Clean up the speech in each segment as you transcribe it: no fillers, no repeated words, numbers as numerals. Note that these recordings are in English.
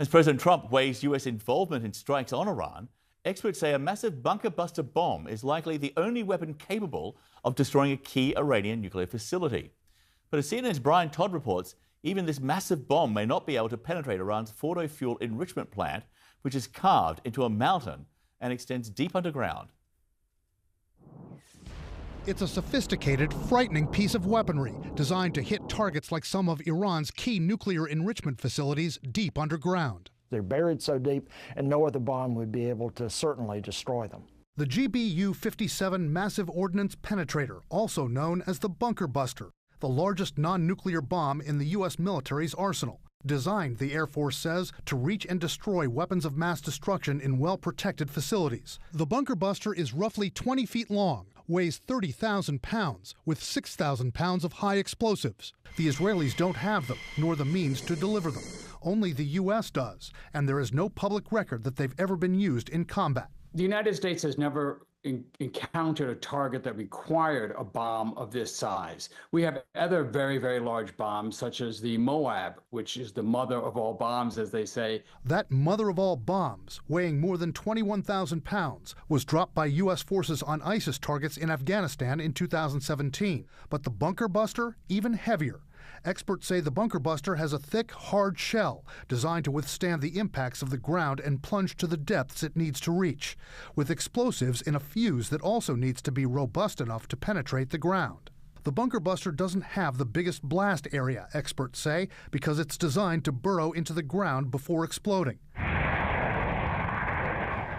As President Trump weighs U.S. involvement in strikes on Iran, experts say a massive bunker buster bomb is likely the only weapon capable of destroying a key Iranian nuclear facility. But as CNN's Brian Todd reports, even this massive bomb may not be able to penetrate Iran's Fordo fuel enrichment plant, which is carved into a mountain and extends deep underground. It's a sophisticated, frightening piece of weaponry designed to hit targets like some of Iran's key nuclear enrichment facilities deep underground. They're buried so deep, and no other bomb would be able to certainly destroy them. The GBU-57 Massive Ordnance Penetrator, also known as the Bunker Buster, the largest non-nuclear bomb in the U.S. military's arsenal, designed, the Air Force says, to reach and destroy weapons of mass destruction in well-protected facilities. The Bunker Buster is roughly 20 feet long, weighs 30,000 pounds, with 6,000 pounds of high explosives. The Israelis don't have them, nor the means to deliver them. Only the U.S. does, and there is no public record that they've ever been used in combat. The United States has never encountered a target that required a bomb of this size. We have other very, very large bombs, such as the Moab, which is the mother of all bombs, as they say. That mother of all bombs, weighing more than 21,000 pounds, was dropped by U.S. forces on ISIS targets in Afghanistan in 2017. But the Bunker Buster, even heavier. Experts say the Bunker Buster has a thick, hard shell designed to withstand the impacts of the ground and plunge to the depths it needs to reach, with explosives in a fuse that also needs to be robust enough to penetrate the ground. The Bunker Buster doesn't have the biggest blast area, experts say, because it's designed to burrow into the ground before exploding.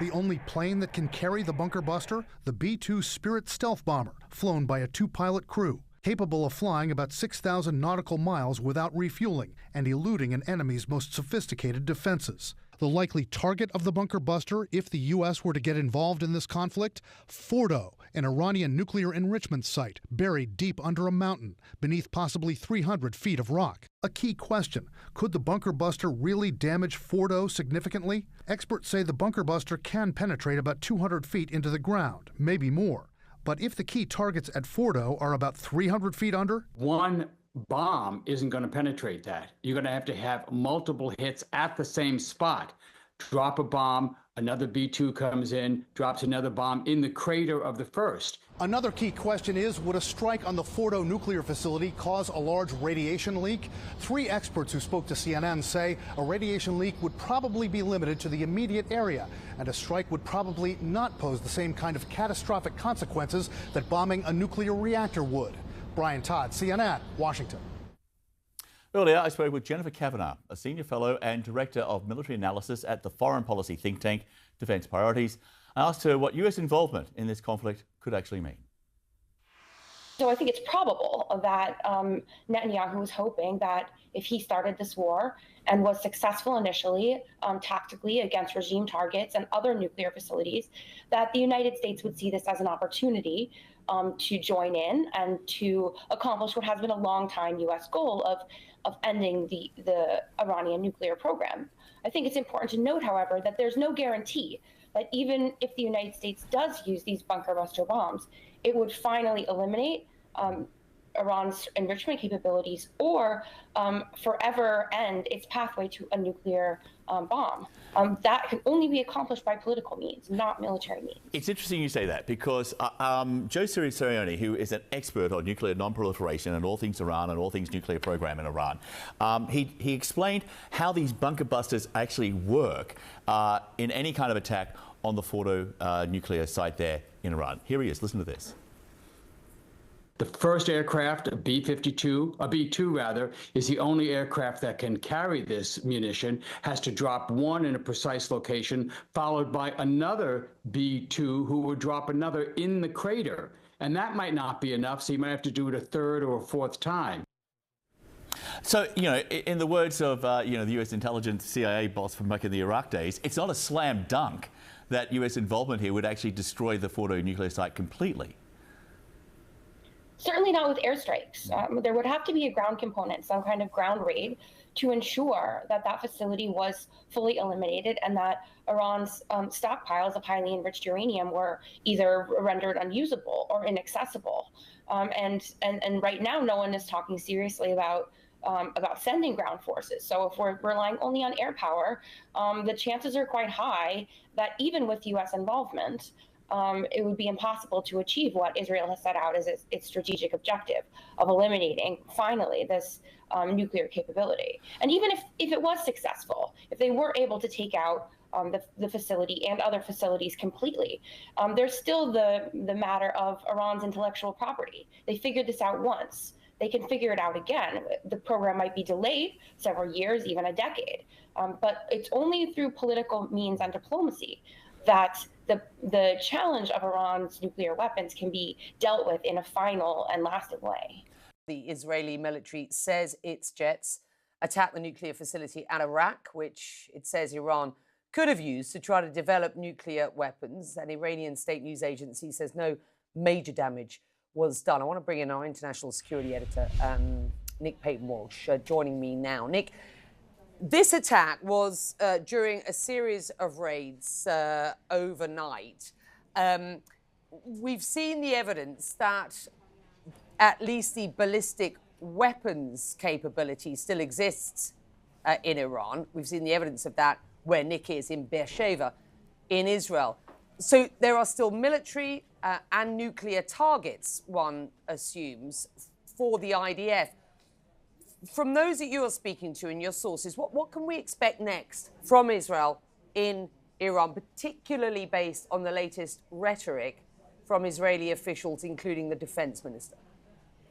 The only plane that can carry the Bunker Buster, the B-2 Spirit stealth bomber, flown by a two-pilot crew, capable of flying about 6,000 nautical miles without refueling and eluding an enemy's most sophisticated defenses. The likely target of the Bunker Buster, if the U.S. were to get involved in this conflict, Fordo, an Iranian nuclear enrichment site buried deep under a mountain, beneath possibly 300 feet of rock. A key question, could the Bunker Buster really damage Fordo significantly? Experts say the Bunker Buster can penetrate about 200 feet into the ground, maybe more. But if the key targets at Fordo are about 300 feet under? One bomb isn't going to penetrate that. You're going to have multiple hits at the same spot. Drop a bomb, another B-2 comes in, drops another bomb in the crater of the first. Another key question is, would a strike on the Fordo nuclear facility cause a large radiation leak? 3 experts who spoke to CNN say a radiation leak would probably be limited to the immediate area, and a strike would probably not pose the same kind of catastrophic consequences that bombing a nuclear reactor would. Brian Todd, CNN, Washington. Earlier, I spoke with Jennifer Kavanagh, a senior fellow and director of military analysis at the foreign policy think tank Defense Priorities. I asked her what U.S. involvement in this conflict could actually mean. So I think it's probable that Netanyahu was hoping that if he started this war and was successful initially tactically against regime targets and other nuclear facilities, that the United States would see this as an opportunity to join in and to accomplish what has been a long-time U.S. goal of ending the Iranian nuclear program. I think it's important to note, however, that there's no guarantee that even if the United States does use these bunker buster bombs, it would finally eliminate Iran's enrichment capabilities or forever end its pathway to a nuclear bomb. That can only be accomplished by political means, not military means. It's interesting you say that because Joe Cirincione, who is an expert on nuclear non-proliferation and all things Iran and all things nuclear program in Iran, he explained how these bunker busters actually work in any kind of attack on the Fordo nuclear site there in Iran. Here he is. Listen to this. The first aircraft, a B-2 rather, is the only aircraft that can carry this munition, has to drop one in a precise location, followed by another B-2 who would drop another in the crater. And that might not be enough, so you might have to do it a third or a fourth time. So, you know, in the words of, the U.S. intelligence CIA boss from back in the Iraq days, it's not a slam dunk that U.S. involvement here would actually destroy the Fordo nuclear site completely. Certainly not with airstrikes. There would have to be a ground component, some kind of ground raid, to ensure that that facility was fully eliminated and that Iran's stockpiles of highly enriched uranium were either rendered unusable or inaccessible. And right now, no one is talking seriously about about sending ground forces. So if we're relying only on air power, the chances are quite high that even with U.S. involvement, it would be impossible to achieve what Israel has set out as its strategic objective of eliminating, finally, this nuclear capability. And even if it was successful, if they were able to take out the facility and other facilities completely, there's still the matter of Iran's intellectual property. They figured this out once. They can figure it out again. The program might be delayed several years, even a decade. But it's only through political means and diplomacy that the challenge of Iran's nuclear weapons can be dealt with in a final and lasting way. The Israeli military says its jets attacked the nuclear facility at Arak, which it says Iran could have used to try to develop nuclear weapons. An Iranian state news agency says no major damage was done. I want to bring in our international security editor, Nick Paton-Walsh, joining me now. Nick, this attack was during a series of raids overnight. We've seen the evidence that at least the ballistic weapons capability still exists in Iran. We've seen the evidence of that where Nick is, in Beersheba, in Israel. So there are still military and nuclear targets, one assumes, for the IDF. From those that you are speaking to in your sources, what can we expect next from Israel in Iran, particularly based on the latest rhetoric from Israeli officials, including the defense minister?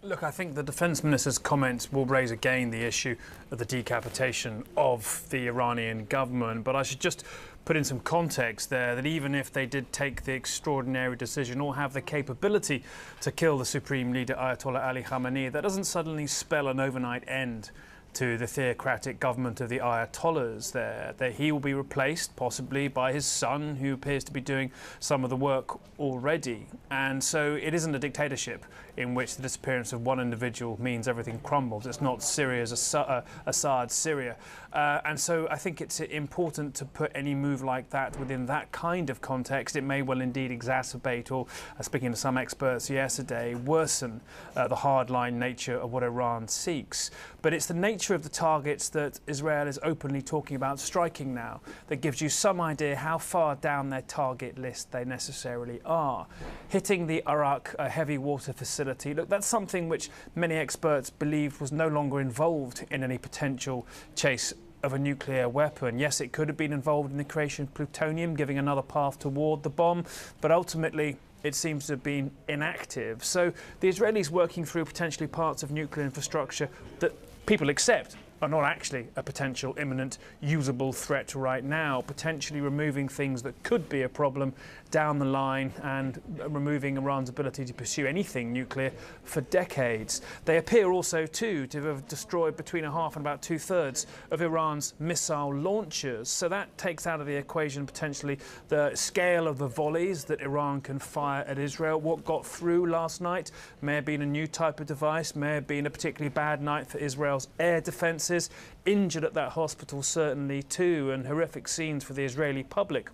Look, I think the defense minister's comments will raise again the issue of the decapitation of the Iranian government. But I should just put in some context there that even if they did take the extraordinary decision or have the capability to kill the supreme leader Ayatollah Ali Khamenei, that doesn't suddenly spell an overnight end to the theocratic government of the Ayatollahs there. That he will be replaced possibly by his son, who appears to be doing some of the work already. And so it isn't a dictatorship in which the disappearance of one individual means everything crumbles. It's not Syria's Assad's Syria. And so I think it's important to put any move like that within that kind of context. It may well indeed exacerbate or, speaking to some experts yesterday, worsen the hardline nature of what Iran seeks. But it's the nature of the targets that Israel is openly talking about striking now that gives you some idea how far down their target list they necessarily are. Hitting the Arak heavy water facility, look, that's something which many experts believe was no longer involved in any potential chase of a nuclear weapon. Yes, it could have been involved in the creation of plutonium, giving another path toward the bomb, but ultimately it seems to have been inactive. So the Israelis working through potentially parts of nuclear infrastructure that people accept are not actually a potential imminent usable threat right now, potentially removing things that could be a problem down the line and removing Iran's ability to pursue anything nuclear for decades. They appear also, too, to have destroyed between a half and about 2/3 of Iran's missile launchers. So that takes out of the equation potentially the scale of the volleys that Iran can fire at Israel. What got through last night may have been a new type of device, may have been a particularly bad night for Israel's air defences. Injured at that hospital certainly too, and horrific scenes for the Israeli public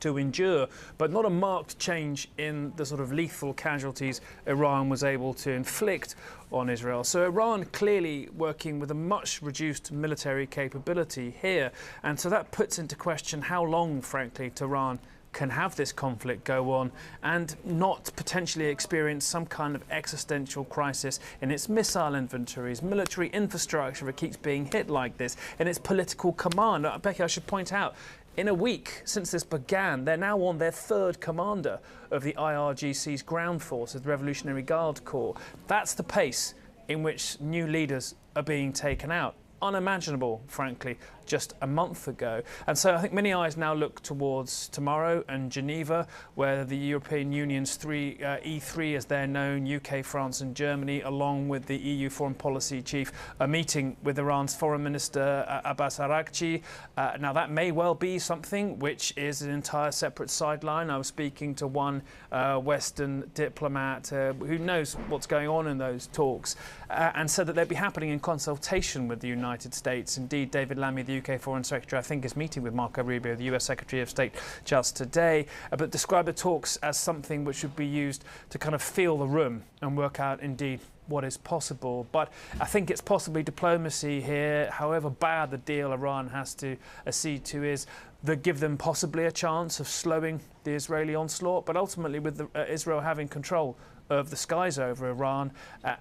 to endure, but not a marked change in the sort of lethal casualties Iran was able to inflict on Israel. So Iran clearly working with a much reduced military capability here, and so that puts into question how long, frankly, Tehran can have this conflict go on and not potentially experience some kind of existential crisis in its missile inventories, military infrastructure that keeps being hit like this, and its political command. Becky, I should point out, in a week since this began, they're now on their third commander of the IRGC's ground forces, the Revolutionary Guard Corps. That's the pace in which new leaders are being taken out. Unimaginable, frankly, just a month ago. And so I think many eyes now look towards tomorrow and Geneva, where the European Union's E3, as they're known, UK, France and Germany, along with the EU foreign policy chief, are meeting with Iran's foreign minister, Abbas Araghchi. Now, that may well be something which is an entire separate sideline. I was speaking to one Western diplomat who knows what's going on in those talks and said that they'd be happening in consultation with the United States. Indeed, David Lammy, the UK Foreign Secretary, I think, is meeting with Marco Rubio, the US Secretary of State, just today, but described the talks as something which should be used to kind of feel the room and work out, indeed, what is possible. But I think it's possibly diplomacy here. However bad the deal Iran has to accede to is, that give them possibly a chance of slowing the Israeli onslaught. But ultimately, with Israel having control of the skies over Iran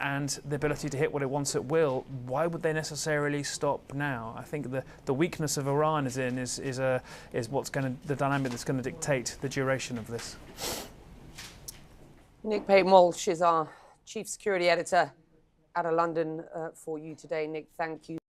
and the ability to hit what it wants at will, why would they necessarily stop now? I think the weakness of Iran is what's going to, the dynamic that's going to dictate the duration of this. Nick Paton-Walsh is our chief security editor out of London for you today. Nick, thank you.